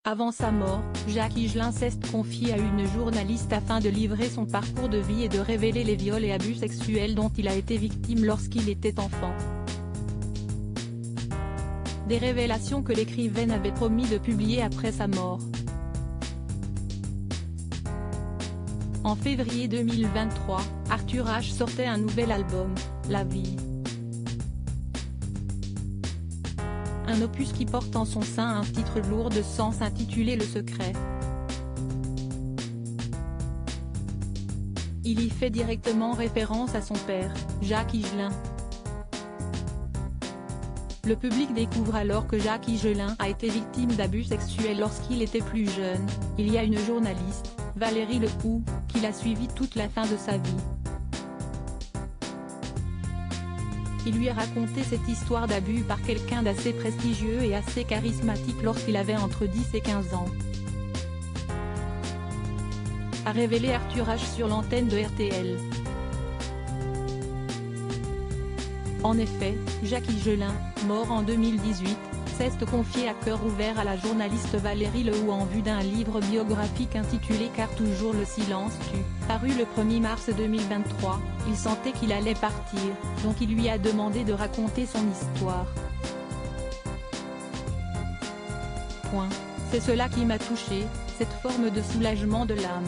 Avant sa mort, Jacques Higelin s'est confié à une journaliste afin de livrer son parcours de vie et de révéler les viols et abus sexuels dont il a été victime lorsqu'il était enfant. Des révélations que l'écrivaine avait promis de publier après sa mort. En février 2023, Arthur H sortait un nouvel album, La Vie. Un opus qui porte en son sein un titre lourd de sens intitulé Le Secret. Il y fait directement référence à son père, Jacques Higelin. Le public découvre alors que Jacques Higelin a été victime d'abus sexuels lorsqu'il était plus jeune. Il y a une journaliste, Valérie Lehoux, qui l'a suivi toute la fin de sa vie. Il lui a raconté cette histoire d'abus par quelqu'un d'assez prestigieux et assez charismatique lorsqu'il avait entre 10 et 15 ans. A révélé Arthur H sur l'antenne de RTL. En effet, Jacques Higelin, mort en 2018, s'est confié à cœur ouvert à la journaliste Valérie Lehoux en vue d'un livre biographique intitulé Car toujours le silence tue, paru le 1er mars 2023. Il sentait qu'il allait partir, donc il lui a demandé de raconter son histoire. C'est cela qui m'a touché, cette forme de soulagement de l'âme.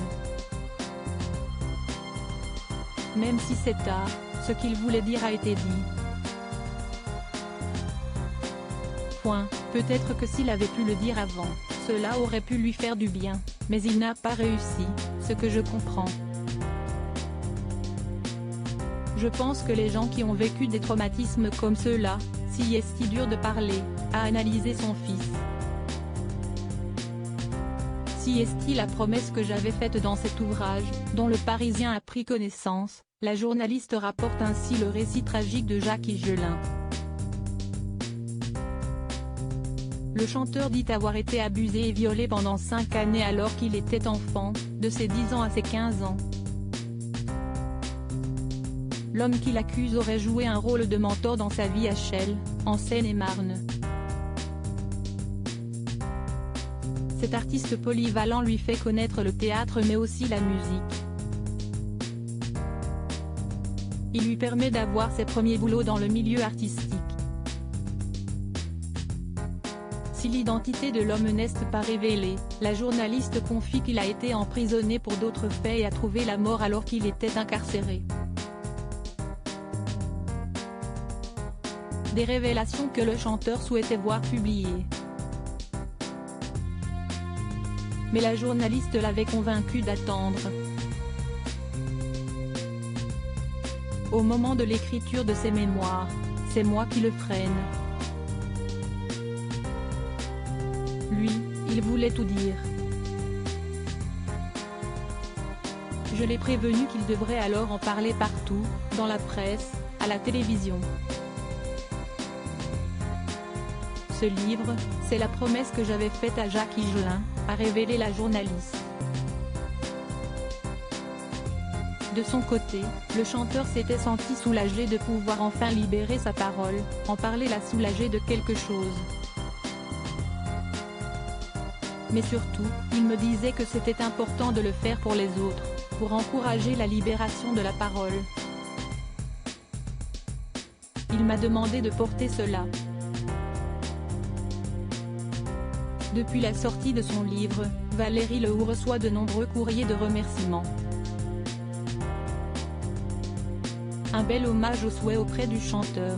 Même si c'est tard, ce qu'il voulait dire a été dit. Peut-être que s'il avait pu le dire avant, cela aurait pu lui faire du bien, mais il n'a pas réussi, ce que je comprends. Je pense que les gens qui ont vécu des traumatismes comme ceux-là, si est si dur de parler, à analyser son fils. Si est-il la promesse que j'avais faite dans cet ouvrage, dont le Parisien a pris connaissance, la journaliste rapporte ainsi le récit tragique de Jacques Higelin. Le chanteur dit avoir été abusé et violé pendant 5 années alors qu'il était enfant, de ses 10 ans à ses 15 ans. L'homme qui l'accuse aurait joué un rôle de mentor dans sa vie à Chelles, en Seine-et-Marne. Cet artiste polyvalent lui fait connaître le théâtre mais aussi la musique. Il lui permet d'avoir ses premiers boulots dans le milieu artistique. Si l'identité de l'homme n'est pas révélée, la journaliste confie qu'il a été emprisonné pour d'autres faits et a trouvé la mort alors qu'il était incarcéré. Des révélations que le chanteur souhaitait voir publiées. Mais la journaliste l'avait convaincu d'attendre. Au moment de l'écriture de ses mémoires, c'est moi qui le freine. Lui, il voulait tout dire. Je l'ai prévenu qu'il devrait alors en parler partout, dans la presse, à la télévision. Ce livre, c'est la promesse que j'avais faite à Jacques Higelin, a révélé la journaliste. De son côté, le chanteur s'était senti soulagé de pouvoir enfin libérer sa parole, en parler l'a soulagé de quelque chose. Mais surtout, il me disait que c'était important de le faire pour les autres, pour encourager la libération de la parole. Il m'a demandé de porter cela. Depuis la sortie de son livre, Valérie Lehoux reçoit de nombreux courriers de remerciements. Un bel hommage au souhait auprès du chanteur.